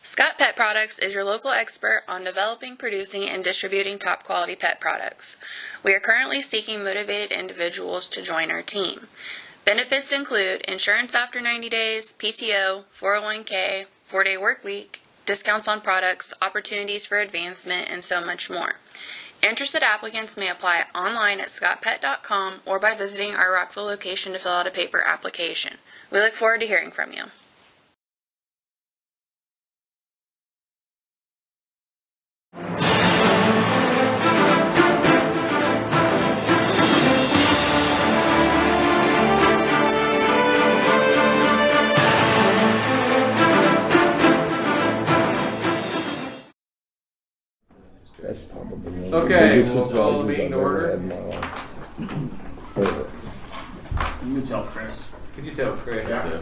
Scott Pet Products is your local expert on developing, producing, and distributing top quality pet products. We are currently seeking motivated individuals to join our team. Benefits include insurance after 90 days, PTO, 401k, 4-day work week, discounts on products, opportunities for advancement, and so much more. Interested applicants may apply online at scottpet.com or by visiting our Rockville location to fill out a paper application. We look forward to hearing from you. That's probably Okay, we'll call the meeting to order. You tell Chris. Could you tell Chris? Yeah.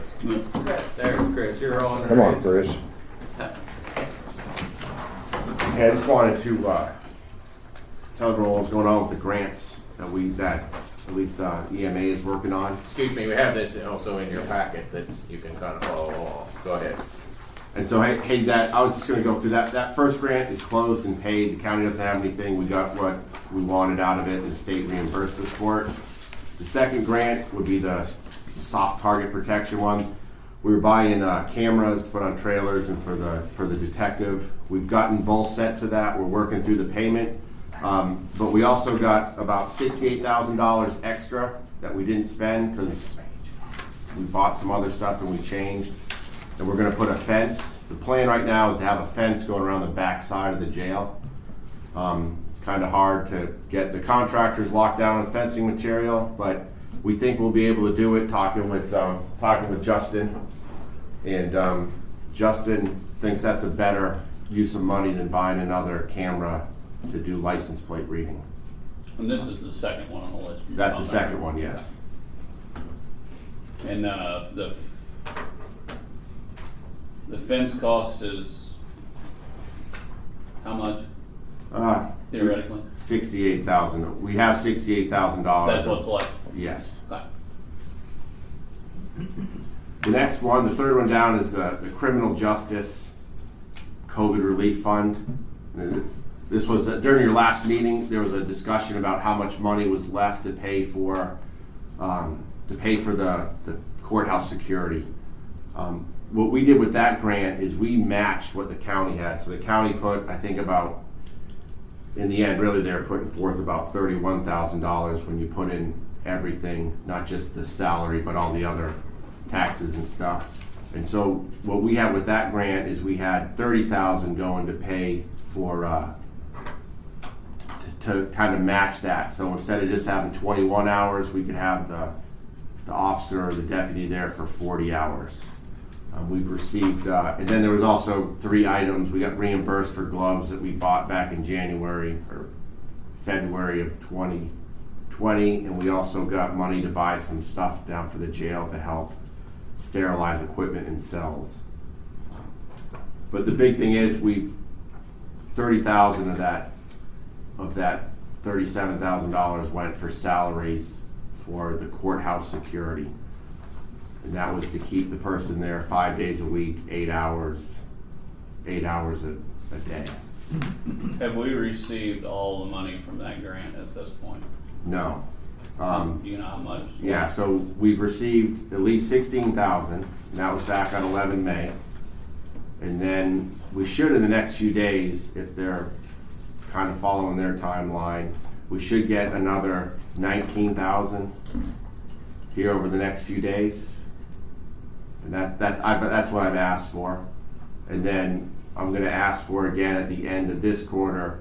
There, Chris, you're on. Come on, Chris. Hey, I just wanted to tell everyone what's going on with the grants that at least EMA is working on. Excuse me, we have this also in your packet that you can kind of follow along. Go ahead. And so, hey, that I was just going to go through that. That first grant is closed and paid. The county doesn't have anything. We got what we wanted out of it, and the state reimbursed us for it. The second grant would be the soft target protection one. We were buying cameras to put on trailers and for the detective. We've gotten both sets of that. We're working through the payment, but we also got about $68,000 extra that we didn't spend because we bought some other stuff and we changed. And we're going to put a fence. The plan right now is to have a fence going around the back side of the jail. It's kind of hard to get the contractors locked down on fencing material, but we think we'll be able to do it. Talking with Justin, and Justin thinks that's a better use of money than buying another camera to do license plate reading. And this is the second one on the list. That's the second one, yes. And the fence cost is how much? Theoretically? $68,000. We have $68,000. That's what's left. Yes. Okay. The next one, the third one down, is the Criminal Justice COVID Relief Fund. This was during your last meeting. There was a discussion about how much money was left to pay for the courthouse security. What we did with that grant is we matched what the county had. So the county put, I think, about, in the end, really they're putting forth about $31,000 when you put in everything, not just the salary, but all the other taxes and stuff. And so what we had with that grant is we had $30,000 going to pay for, to kind of match that. So instead of just having 21 hours, we could have the officer or the deputy there for 40 hours. We've received, and then there was also 3 items. We got reimbursed for gloves that we bought back in January or February of 2020, and we also got money to buy some stuff down for the jail to help sterilize equipment in cells. But the big thing is we've $30,000 of that $37,000 went for salaries for the courthouse security. And that was to keep the person there 5 days a week, 8 hours a day. Have we received all the money from that grant at this point? No. Do you know how much? Yeah, so we've received at least $16,000, and that was back on 11 May. And then we should, in the next few days, if they're kind of following their timeline, we should get another $19,000 here over the next few days. And that's what I've asked for. And then I'm going to ask for again at the end of this quarter.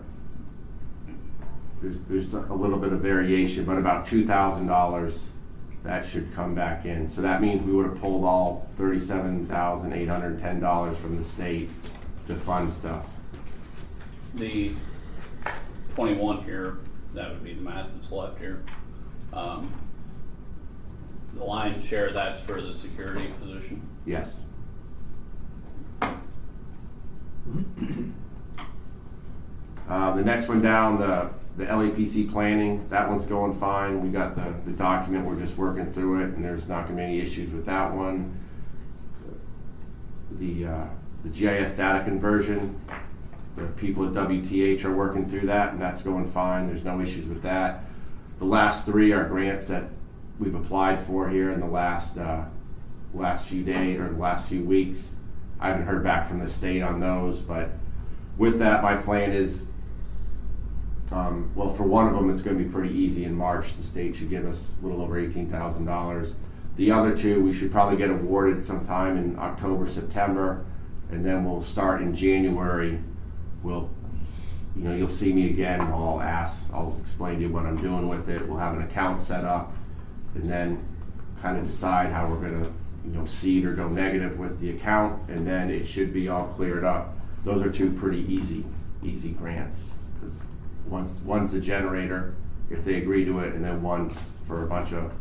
There's a little bit of variation, but about $2,000 that should come back in. So that means we would have pulled all $37,810 from the state to fund stuff. The 21 here, that would be the math that's left here. The lion's share, that's for the security position. Yes. The next one down, the LAPC planning, that one's going fine. We got the document, we're just working through it, and there's not going to be any issues with that one. The the GIS data conversion. The people at WTH are working through that, and that's going fine. There's no issues with that. The last 3 are grants that we've applied for here in the last few days or the last few weeks. I haven't heard back from the state on those, but with that, my plan is, well, for one of them, it's going to be pretty easy in March. The state should give us a little over $18,000. The other 2, we should probably get awarded sometime in October, September, and then we'll start in January. You'll see me again. I'll explain to you what I'm doing with it. We'll have an account set up, and then kind of decide how we're going to, seed or go negative with the account, and then it should be all cleared up. Those are 2 pretty easy grants. Because one's a generator, if they agree to it, and then one's for a bunch of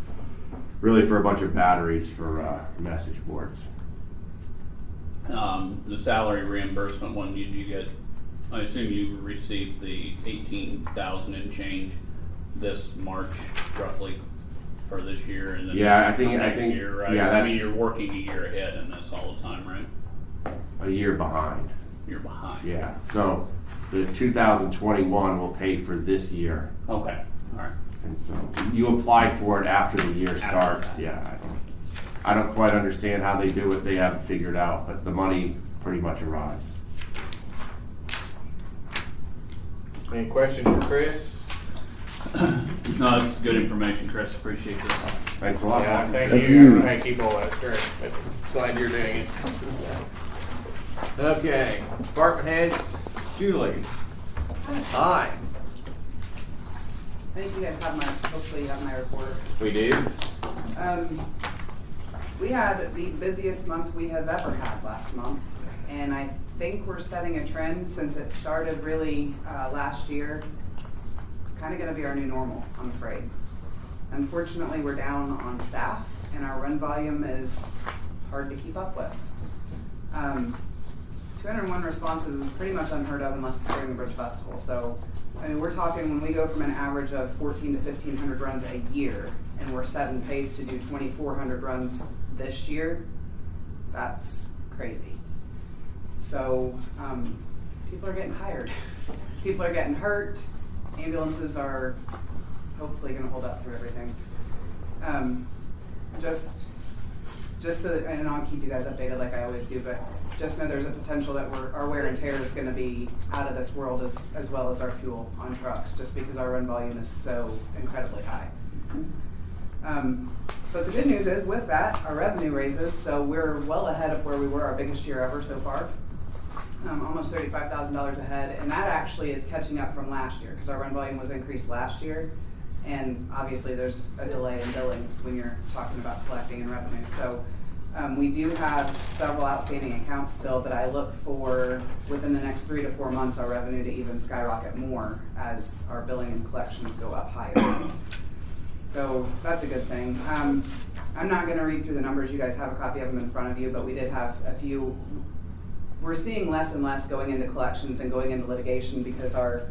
batteries for message boards. The salary reimbursement one, did you get? I assume you received the 18,000 and change this March, roughly, for this year, and then Yeah, I think year, right? Yeah, I mean, you're working a year ahead in this all the time, right? a year behind. You're behind. Yeah, so the 2021 will pay for this year, Okay. All right. and so you apply for it after the year starts. that. Yeah, I don't quite understand how they do it. They haven't figured out, but the money pretty much arrives. Any questions for Chris? No, this is good information, Chris. Appreciate this. Thanks a lot. Yeah, thank Thank you. you. I don't know how to keep all that straight, but glad you're doing it. Okay, department heads, Julie. Hi. I think you guys have hopefully you have my report. We do? We had the busiest month we have ever had last month, and I think we're setting a trend since it started really last year. Kind of going to be our new normal, I'm afraid. Unfortunately, we're down on staff, and our run volume is hard to keep up with. 201 responses is pretty much unheard of unless it's during the Bridge Festival. So, I mean, we're talking when we go from an average of 14 to 1,500 runs a year, and we're setting pace to do 2,400 runs this year, that's crazy. So, people are getting tired. People are getting hurt. Ambulances are hopefully going to hold up through everything. Just so, and I'll keep you guys updated like I always do, but just know there's a potential that our wear and tear is going to be out of this world as well as our fuel on trucks, just because our run volume is so incredibly high. But the good news is with that, our revenue raises, so we're well ahead of where we were our biggest year ever so far. Almost $35,000 ahead, and that actually is catching up from last year because our run volume was increased last year, and obviously there's a delay in billing when you're talking about collecting and revenue. So we do have several outstanding accounts still, but I look for within the next 3 to 4 months our revenue to even skyrocket more as our billing and collections go up higher. So that's a good thing. I'm not going to read through the numbers. You guys have a copy of them in front of you, but we did have a few. We're seeing less and less going into collections and going into litigation because our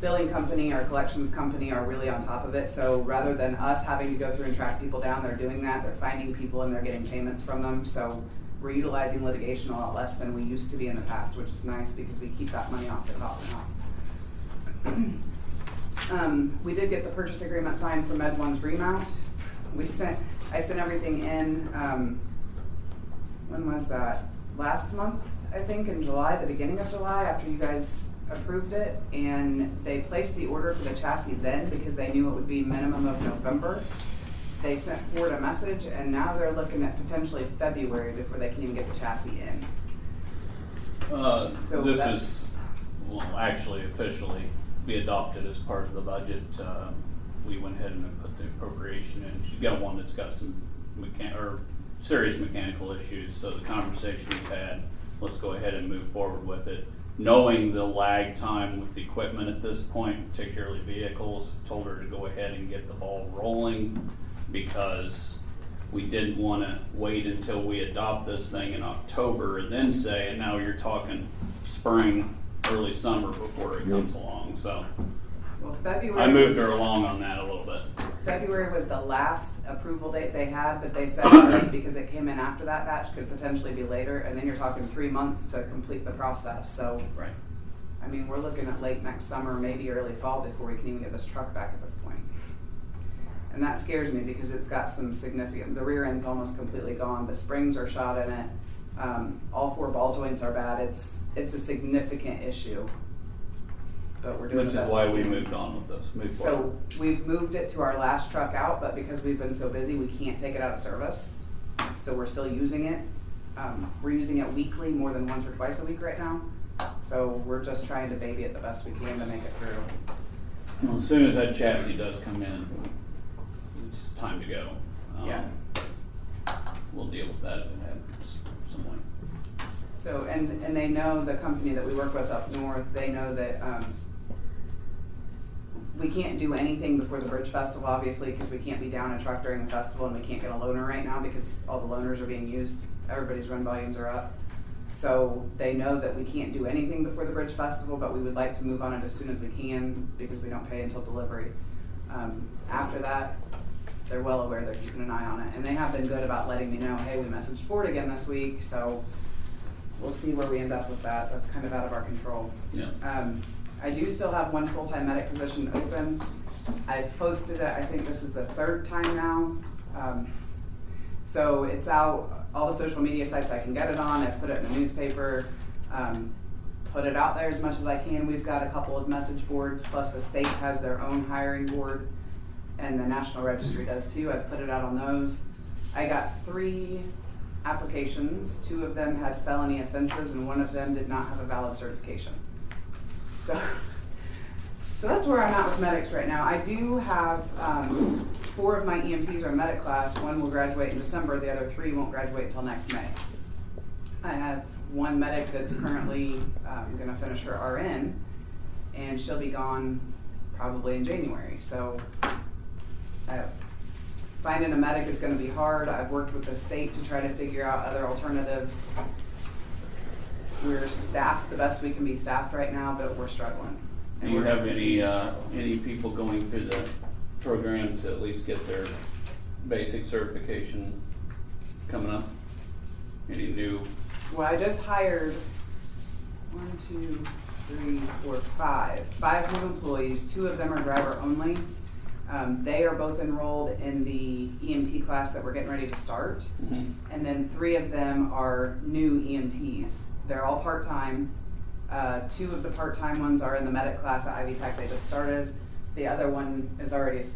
billing company, our collections company are really on top of it. So rather than us having to go through and track people down, they're doing that. They're finding people and they're getting payments from them. So we're utilizing litigation a lot less than we used to be in the past, which is nice because we keep that money off the top and off. We did get the purchase agreement signed for Med One's remount. I sent everything in, when was that? Last month, I think in July, the beginning of July, after you guys approved it, and they placed the order for the chassis then because they knew it would be minimum of November. They sent Ford a message, and now they're looking at potentially February before they can even get the chassis in. Will actually officially be adopted as part of the budget. We went ahead and put the appropriation in. She's got one that's got some serious mechanical issues, so the conversation we've had, let's go ahead and move forward with it. Knowing the lag time with the equipment at this point, particularly vehicles, told her to go ahead and get the ball rolling because we didn't want to wait until we adopt this thing in October and then say, and now you're talking spring, early summer before it comes along. So Well, February. I moved her along on that a little bit. February was the last approval date they had, but they said ours, because it came in after that batch, could potentially be later, and then you're talking 3 months to complete the process, so. Right. I mean, we're looking at late next summer, maybe early fall before we can even get this truck back at this point. And that scares me because it's got some significant, the rear end's almost completely gone, the springs are shot in it, all 4 ball joints are bad, it's a significant issue. But we're doing Which the is best why we we can. moved on with this, moved So forward. we've moved it to our last truck out, but because we've been so busy, we can't take it out of service. So we're still using it. We're using it weekly, more than once or twice a week right now. So we're just trying to baby it the best we can to make it through. Well, as soon as that chassis does come in, it's time to go. Yeah. We'll deal with that if it happens some way. So, and they know, the company that we work with up north, they know that, we can't do anything before the Bridge Festival, obviously, because we can't be down a truck during the festival, and we can't get a loaner right now because all the loaners are being used. Everybody's run volumes are up. So they know that we can't do anything before the Bridge Festival, but we would like to move on it as soon as we can because we don't pay until delivery. After that, they're well aware, they're keeping an eye on it. And they have been good about letting me know, hey, we messaged Ford again this week, so we'll see where we end up with that. That's kind of out of our control. Yeah. I do still have 1 full-time medic position open. I've posted it, I think this is the 3rd time now. So it's out, all the social media sites I can get it on, I've put it in the newspaper, put it out there as much as I can. We've got a couple of message boards, plus the state has their own hiring board, and the National Registry does too. I've put it out on those. I got 3 applications. 2 of them had felony offenses, and 1 of them did not have a valid certification. So that's where I'm at with medics right now. I do have 4 of my EMTs are in medic class. 1 will graduate in December. The other 3 won't graduate until next May. I have 1 medic that's currently going to finish her RN, and she'll be gone probably in January. So finding a medic is going to be hard. I've worked with the state to try to figure out other alternatives. We're staffed the best we can be staffed right now, but we're struggling. Do you have any people going through the program to at least get their basic certification coming up? Any new? Well, I just hired 1, 2, 3, 4, 5 new employees. 2 of them are driver only. They are both enrolled in the EMT class that we're getting ready to start. Mm-hmm. And then 3 of them are new EMTs. They're all part-time. 2 of the part-time ones are in the medic class at Ivy Tech. They just started. The other one is already,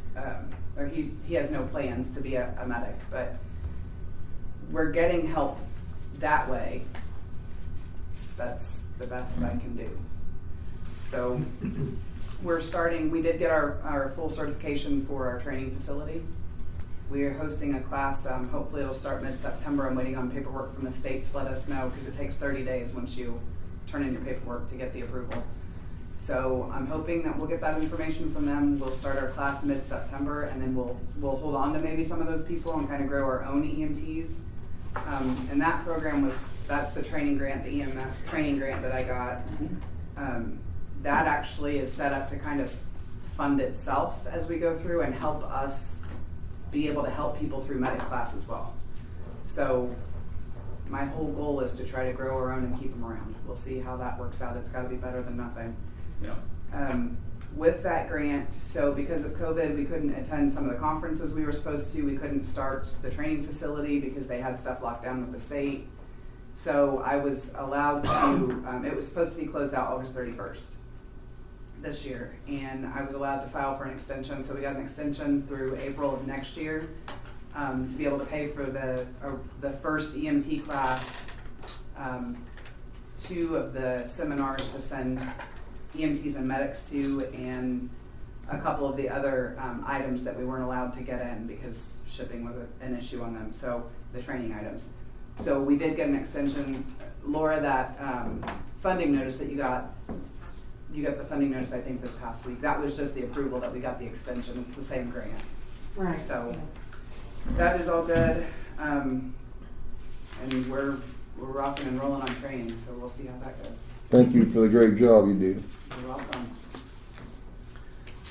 or he has no plans to be a medic, but we're getting help that way. That's the best I can do. So we're starting, we did get our full certification for our training facility. We are hosting a class, hopefully it'll start mid-September. I'm waiting on paperwork from the state to let us know, because it takes 30 days once you turn in your paperwork to get the approval. So I'm hoping that we'll get that information from them. We'll start our class mid-September, and then we'll hold on to maybe some of those people and kind of grow our own EMTs. And that program that's the training grant, the EMS training grant that I got. That actually is set up to kind of fund itself as we go through and help us be able to help people through medic class as well. So my whole goal is to try to grow our own and keep them around. We'll see how that works out. It's got to be better than nothing. Yeah. With that grant, so because of COVID, we couldn't attend some of the conferences we were supposed to. We couldn't start the training facility because they had stuff locked down with the state. So I was allowed to, it was supposed to be closed out August 31st this year, and I was allowed to file for an extension. So we got an extension through April of next year to be able to pay for the first EMT class, 2 of the seminars to send EMTs and medics to, and a couple of the other items that we weren't allowed to get in because shipping was an issue on them, so the training items. So we did get an extension. Laura, that funding notice that you got the funding notice, I think, this past week. That was just the approval that we got the extension, the same grant. Right. So that is all good. And we're rocking and rolling on training, so we'll see how that goes. Thank you for the great job you do. You're welcome.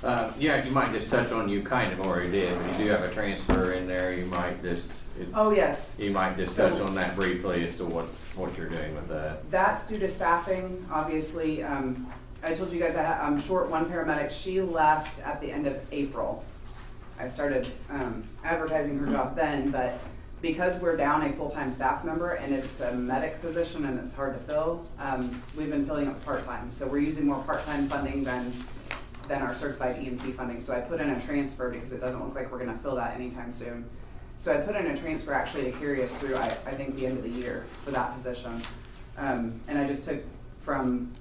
Yeah, you might just touch on, you kind of already did, but you do have a transfer in there, you might just, Oh, yes. you might just touch on that briefly as to what you're doing with that. That's due to staffing, obviously. I told you guys I'm short one paramedic. She left at the end of April. I started advertising her job then, but because we're down a full-time staff member and it's a medic position and it's hard to fill, we've been filling up part-time. So we're using more part-time funding than our certified EMT funding. So I put in a transfer because it doesn't look like we're gonna fill that anytime soon. So I put in a transfer actually to carry us through, I think, the end of the year for that position. And I just took from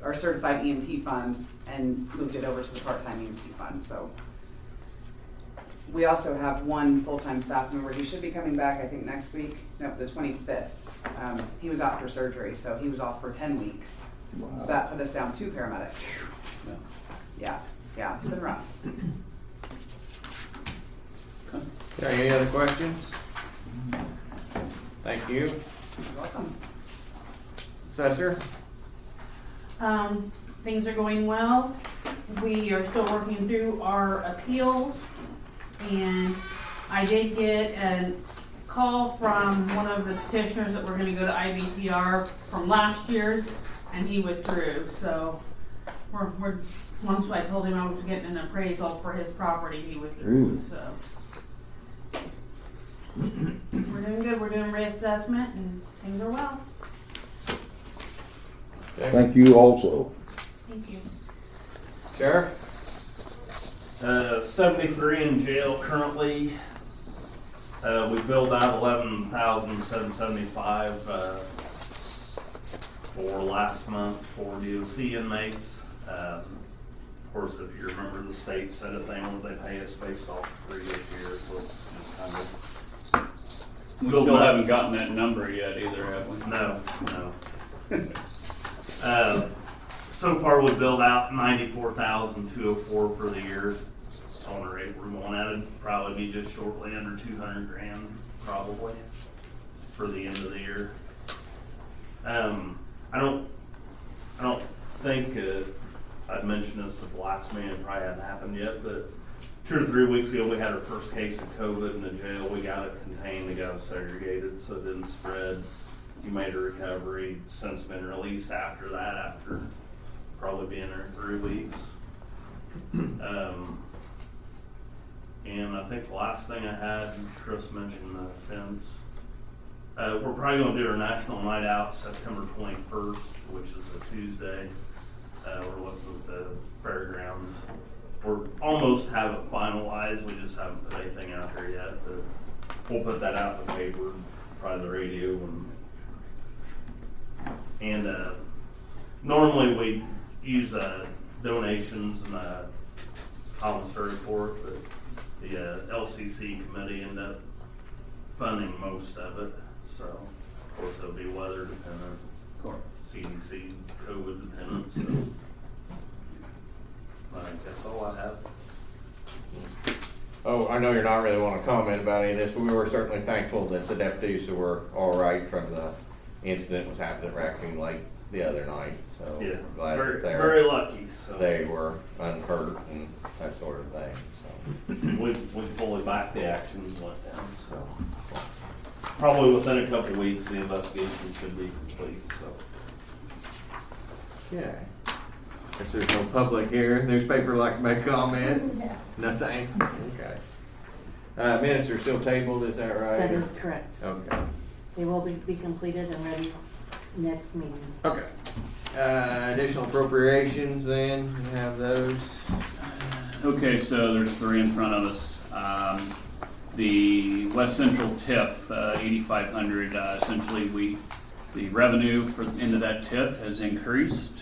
our certified EMT fund and moved it over to the part-time EMT fund, so. We also have one full-time staff member. He should be coming back, I think, next week, no, the 25th. He was out for surgery, so he was off for 10 weeks. Wow. So that put us down 2 paramedics. Yeah, it's been rough. Okay, any other questions? Thank you. You're welcome. Assessor? Things are going well. We are still working through our appeals, and I did get a call from one of the petitioners that were gonna go to IBPR from last year's, and he withdrew, so we're once I told him I was getting an appraisal for his property, he withdrew, so. We're doing good, we're doing reassessment, and things are well. Okay. Thank you also. Thank you. Sheriff? 73 in jail currently. We billed out $11,775 for last month for DOC inmates. Of course, if you remember, the state set a thing where they pay us based off previous years, so it's just kind of. We still haven't gotten that number yet either, have we? No. So far, we billed out $94,204 for the year. On the rate we're going at it, probably be just shortly under 200 grand, probably, for the end of the year. I don't think I'd mentioned this at the last meeting. It probably hadn't happened yet, but 2 or 3 weeks ago, we had our first case of COVID in the jail. We got it contained, we got it segregated so it didn't spread. He made a recovery, since been released after that, after probably being there 3 weeks. And I think the last thing I had, Chris mentioned the fence. We're probably gonna do our National Night Out September 21st, which is a Tuesday. We're looking at the fairgrounds. We're almost have it finalized, we just haven't put anything out there yet, but we'll put that out in the paper, probably the radio, and normally we use donations and commissary for it, but the LCC committee ended up funding most of it, so of course it'll be weather dependent, CDC COVID dependent, so I think that's all I have. Oh, I know you're not really want to comment about any of this, but we were certainly thankful that the deputies were all right from the incident was happening at Raccoon Lake the other night, so Yeah, we're glad that very lucky, so. they were unhurt and that sort of thing, so. We fully backed the actions went down, so. Probably within a couple weeks, the investigation should be complete, so. Okay. Guess there's no public here. Newspaper like to make comment? No. Nothing? Okay. Minutes are still tabled, is that right? That is correct. Okay. They will be completed and ready next meeting. Okay. Additional appropriations then, you have those? Okay, so there's 3 in front of us. The West Central TIF, 8,500, essentially the revenue into that TIF has increased.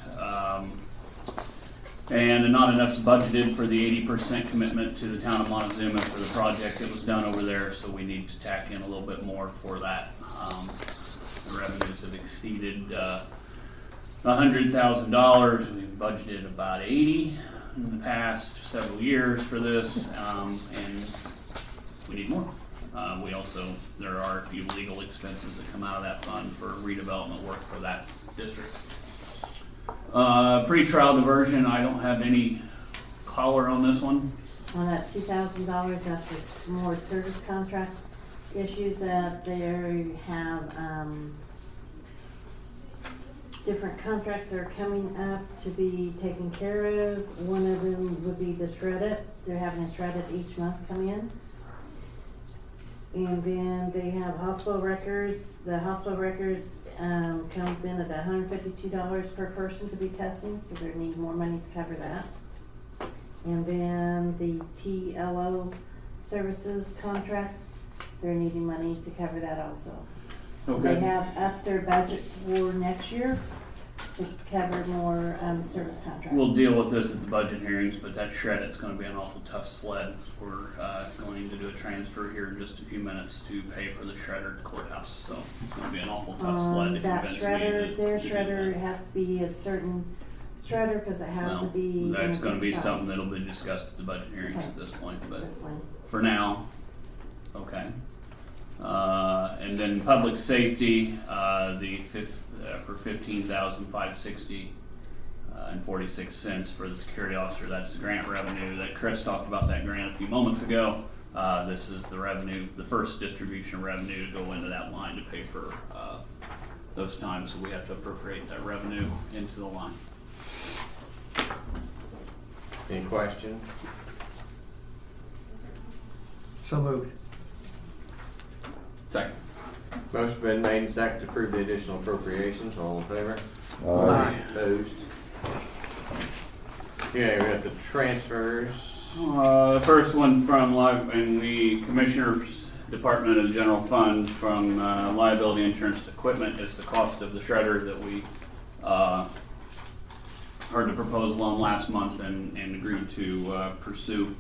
And not enough's budgeted for the 80% commitment to the town of Montezuma for the project that was done over there, so we need to tack in a little bit more for that. The revenues have exceeded $100,000. We've budgeted about 80 in the past several years for this, and we need more. There are a few legal expenses that come out of that fund for redevelopment work for that district. Pre-trial diversion, I don't have any color on this one. On that $2,000, that's just more service contract issues that they have, different contracts that are coming up to be taken care of. One of them would be the shred-it. They're having a shred-it each month come in. And then they have hospital records. The hospital records comes in at $152 per person to be testing, so they're needing more money to cover that. And then the TLO services contract, they're needing money to cover that also. They have upped their budget for next year to cover more service contracts. We'll deal with this at the budget hearings, but that shred, it's gonna be an awful tough sled. We're going to do a transfer here in just a few minutes to pay for the shredder at the courthouse, so it's gonna be an awful tough sled to That convince me shredder, their to do shredder that. has to be a certain shredder because it has to Well, be. that's in a gonna be certain something size. that'll be discussed at the budget hearings Okay. at this point, but This one. for now, okay. And then public safety, for $15,560 and 46 cents for the security officer. That's the grant revenue that Chris talked about that grant a few moments ago. This is the revenue, the first distribution revenue to go into that line to pay for those times. So we have to appropriate that revenue into the line. Any questions? So moved. Second. Motion been made and seconded to approve the additional appropriations. All in favor? Aye. Opposed? Okay, we got the transfers. The first one from in the Commissioner's Department of General Fund from liability insurance equipment is the cost of the shredder that we heard the proposal on last month and agreed to pursue.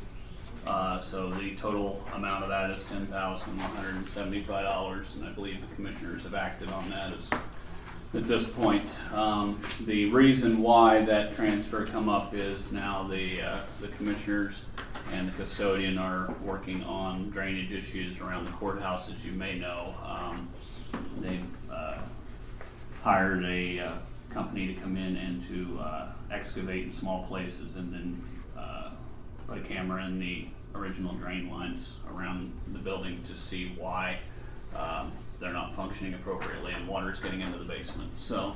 So the total amount of that is $10,175, and I believe the commissioners have acted on that at this point. The reason why that transfer come up is now the commissioners and the custodian are working on drainage issues around the courthouse, as you may know. They've hired a company to come in and to excavate in small places and then put a camera in the original drain lines around the building to see why they're not functioning appropriately and water is getting into the basement. So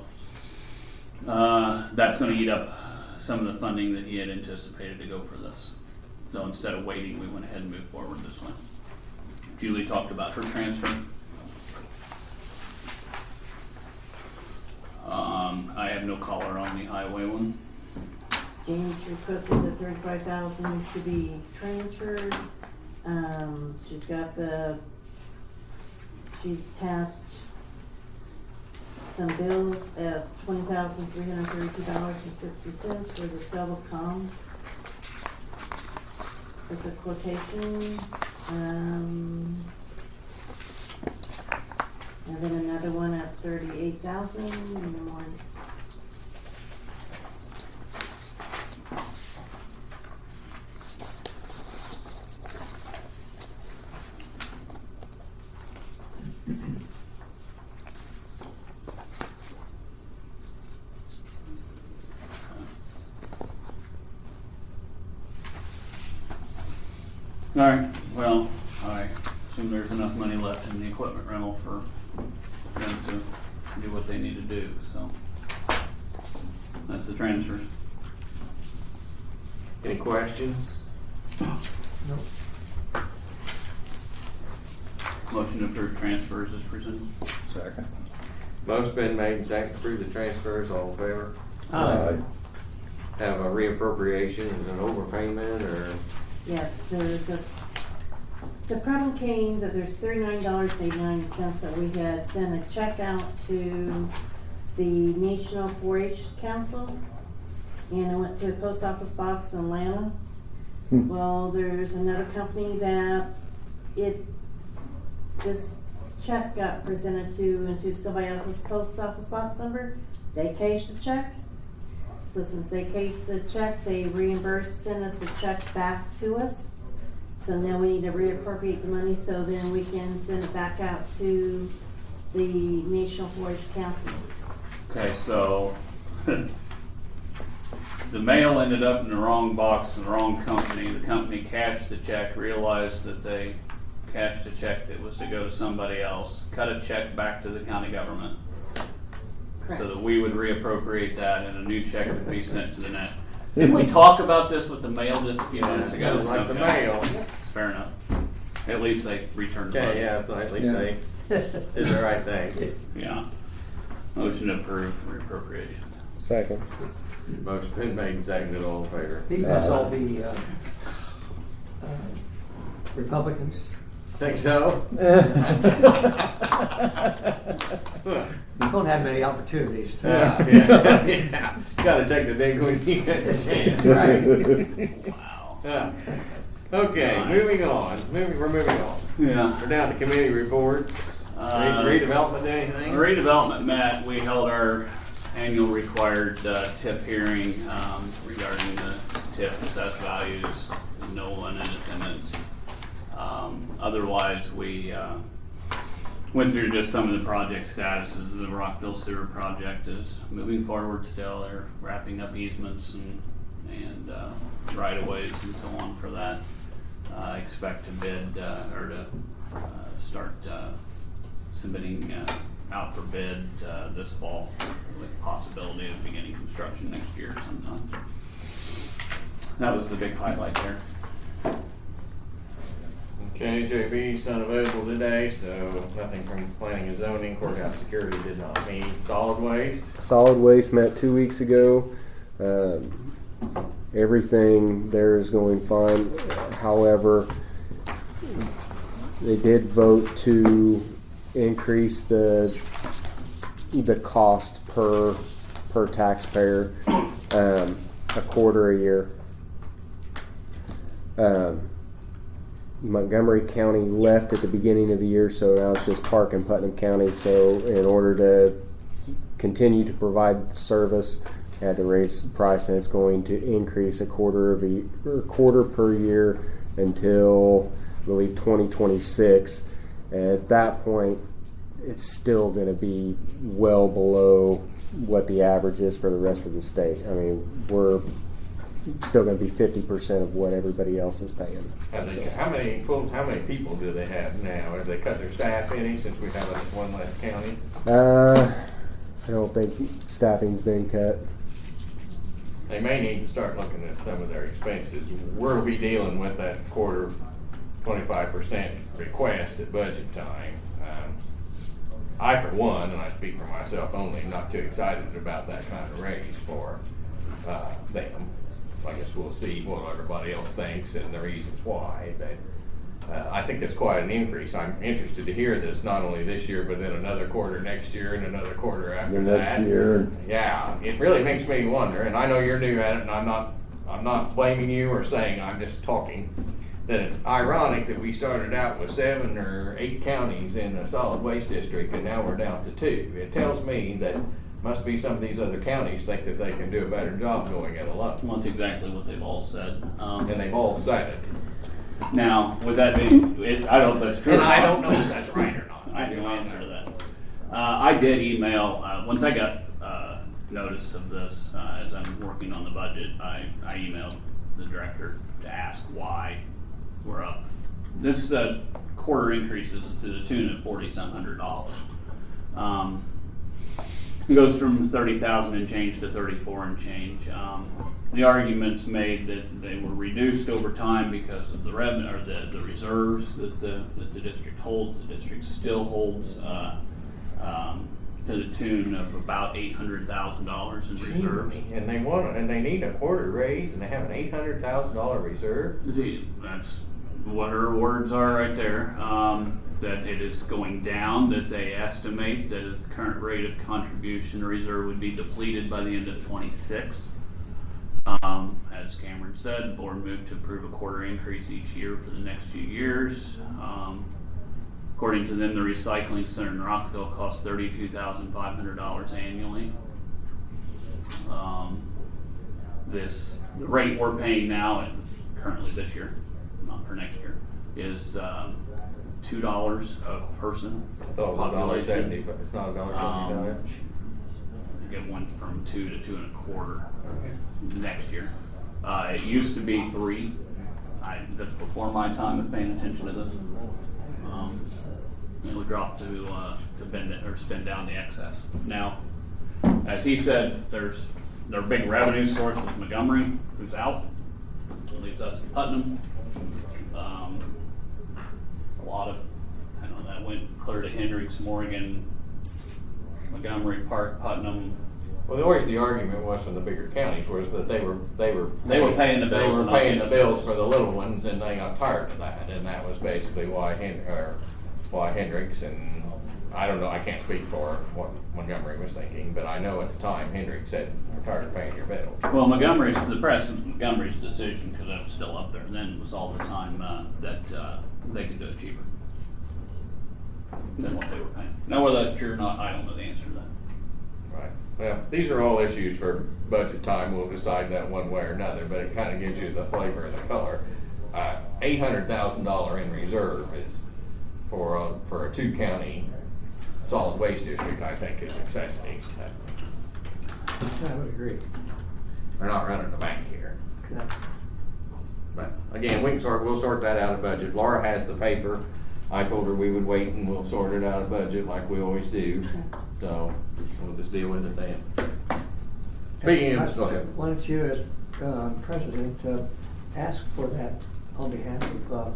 that's going to eat up some of the funding that he had anticipated to go for this. So instead of waiting, we went ahead and moved forward this way. Julie talked about her transfer. I have no color on the highway one. James requested the $35,000 to be transferred. She's attached some bills at $20,332.60 for the Cell.com. There's a quotation, and then another one at $38,000 and then one. All right, well, I assume there's enough money left in the equipment rental for them to do what they need to do, so that's the transfers. Any questions? Motion to approve transfers is presented. Second. Motion been made and seconded to approve the transfers. All in favor? Aye. Have a reappropriation, is it an overpayment or? Yes, the problem came that there's $39.89 that we had sent a check out to the National 4-H Council, and it went to a post office box in Atlanta. Well, there's another company that this check got presented to into somebody else's post office box number. They cashed the check. So since they cased the check, they sent us the check back to us. So now we need to reappropriate the money so then we can send it back out to the National 4-H Council. Okay, so the mail ended up in the wrong box in the wrong company. The company cashed the check, realized that they cashed a check that was to go to somebody else, cut a check back to the county government, Correct. so that we would reappropriate that and a new check would be sent to the net. Did we talk about this with the mail just a few minutes ago? Sounds like the Okay. mail. Fair enough. At least they returned the Okay, money. yeah, it's not, at least they did the right thing. Yeah. Motion to approve reappropriation. Second. Motion been made and seconded, all in favor. These must all be Republicans. Think so? You don't have many opportunities to. Yeah. Gotta take the day when you get the chance, right? Wow. Yeah. Okay, moving on. We're moving on. Yeah. We're down to committee reports. Redevelopment, anything? Redevelopment met, we held our annual required TIF hearing regarding the TIF assessed values, no one in attendance. Otherwise, we went through just some of the project statuses. The Rockville sewer project is moving forward still. They're wrapping up easements and right-of-ways and so on for that. Expect to bid or to start submitting out for bid this fall, with possibility of beginning construction next year sometime. That was the big highlight there. Okay, JB's unavailable today, so nothing from planning and zoning. Courthouse security did not meet. Solid waste. Solid Waste met 2 weeks ago. Everything there is going fine. However, they did vote to increase the cost per taxpayer a quarter a year. Montgomery County left at the beginning of the year, so now it's just Parke and Putnam County. So in order to continue to provide service, had to raise the price, and it's going to increase a quarter per year until I believe 2026. At that point, it's still going to be well below what the average is for the rest of the state. I mean, we're still going to be 50% of what everybody else is paying. How many people do they have now? Have they cut their staff any since we have one less county? I don't think staffing's been cut. They may need to start looking at some of their expenses. We'll be dealing with that quarter, 25% request at budget time. I, for one, and I speak for myself only, am not too excited about that kind of raise for them. I guess we'll see what everybody else thinks and the reasons why, but I think that's quite an increase. I'm interested to hear this not only this year, but then another quarter next year and another quarter after The next that. year. Yeah, it really makes me wonder, and I know you're new at it, and I'm not blaming you or saying, I'm just talking, that it's ironic that we started out with 7 or 8 counties in a solid waste district, and now we're down to 2. It tells me that must be some of these other counties think that they can do a better job going it alone. Well, that's exactly what they've all said. And they've all said it. Now, with that being, I don't know if that's true. And or I not. don't know if that's right or not. I do answer to that. I did email, once I got notice of this, as I'm working on the budget, I emailed the director to ask why we're up. This quarter increases to the tune of $4,700. It goes from 30,000 and change to 34 and change. The arguments made that they were reduced over time because of the revenue or the reserves that the district holds. The district still holds to the tune of about $800,000 in reserves. And they need a quarter raise, and they have an $800,000 reserve. See, that's what her words are right there. That it is going down, that they estimate that at the current rate of contribution, the reserve would be depleted by the end of 26. As Cameron said, the board moved to approve a quarter increase each year for the next few years. According to them, the recycling center in Rockville costs $32,500 annually. The rate we're paying now, and currently this year, not for next year, is $2 a person. I thought it was $1.70, but it's not $1.79. it went from 2 to 2 1/4 next year. It used to be 3. That's before my time of paying attention to this. It would drop to bend it or spend down the excess. Now, as he said, their big revenue source was Montgomery, who's out. It leaves us in Putnam. A lot of, I know that went clear to Hendricks, Morgan, Montgomery, Parke, Putnam. Well, always the argument was from the bigger counties was that they were paying the bills. They were and not paying the getting bills for the little ones, and they got tired of that, and that was basically why Hendricks and I don't know. I can't speak for what Montgomery was thinking, but I know at the time Hendricks said we're tired of paying your bills. Well, Montgomery's decision, because that was still up there then, was all the time that they could do it cheaper than what they were paying. Now, whether that's true or not, I don't know the answer to that. Right. Well, these are all issues for budget time. We'll decide that one way or another, but it kind of gives you the flavor and the color. $800,000 in reserve is for a 2-county solid waste district. I think is excessive. I would agree. We're not running the bank here. No. But again, we'll sort that out of budget. Laura has the paper. I told her we would wait and we'll sort it out of budget like we always do. So we'll just deal with it then. Speaking of, go ahead. Why don't you, as president, ask for that on behalf of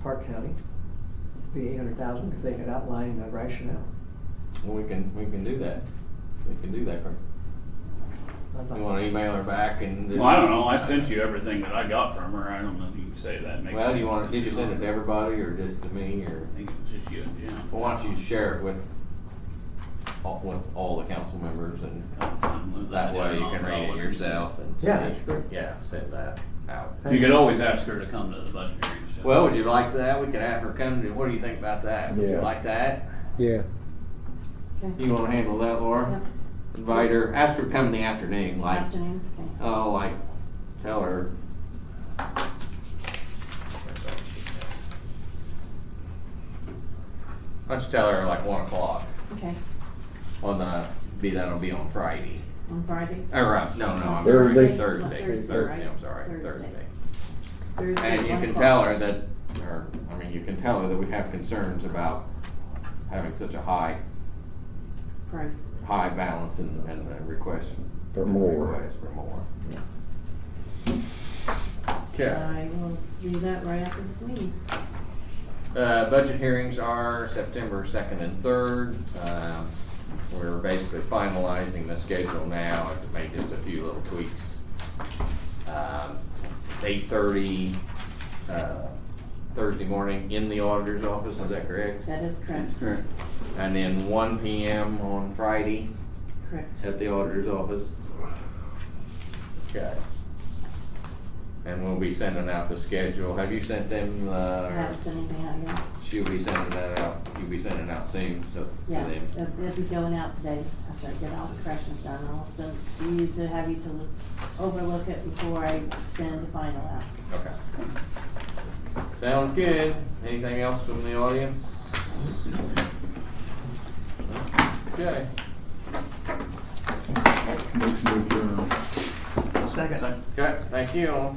Parke County, the $800,000, if they could outline the rationale. Well, we can do that. We can do that. I'd like- You want to email her back and? Well, I don't know. I sent you everything that I got from her. I don't know if you can say that. Makes Well, sense. did you send it to everybody or just to me or? I think it was just you and Jim. Well, why don't you share it with all the council members and that way you can read it yourself and. Yeah, that's great. Yeah, send that out. You could always ask her to come to the budget hearings. Jim. Well, would you like that? We could have her come to, what do you think about that? Would you Yeah. like that? Yeah. Okay. You wanna handle that, Laura? Yep. Invite her, ask her to come in the afternoon, like, Afternoon, okay. oh, like, tell her. Why don't you tell her like 1 o'clock Okay, that'll be on Friday. on Friday? Or, no, I'm Thursday. sorry, Thursday, Thursday, right? I'm sorry, Thursday. Thursday. Thursday, And you 1 can o'clock. tell her that, you can tell her that we have concerns about having such a high Price. balance and a request For more. Request for more. Okay. I will do that right after this meeting. Budget hearings are September 2nd and 3rd. We're basically finalizing the schedule now. I've made just a few little tweaks. It's 8:30 Thursday morning in the auditor's office, is that correct? That is correct. Correct. And then 1 p.m. on Friday Correct. at the auditor's office. Okay. And we'll be sending out the schedule. Have you sent them, I haven't sent anything out yet. she'll be sending that out, you'll be sending it out soon, so. to Yeah, them. it'll be going out today after I get all the corrections done. I'll send it to you to have you to overlook it before I send the final out. Okay. Sounds good. Anything else from the audience? Okay. Second. Okay, thank you all.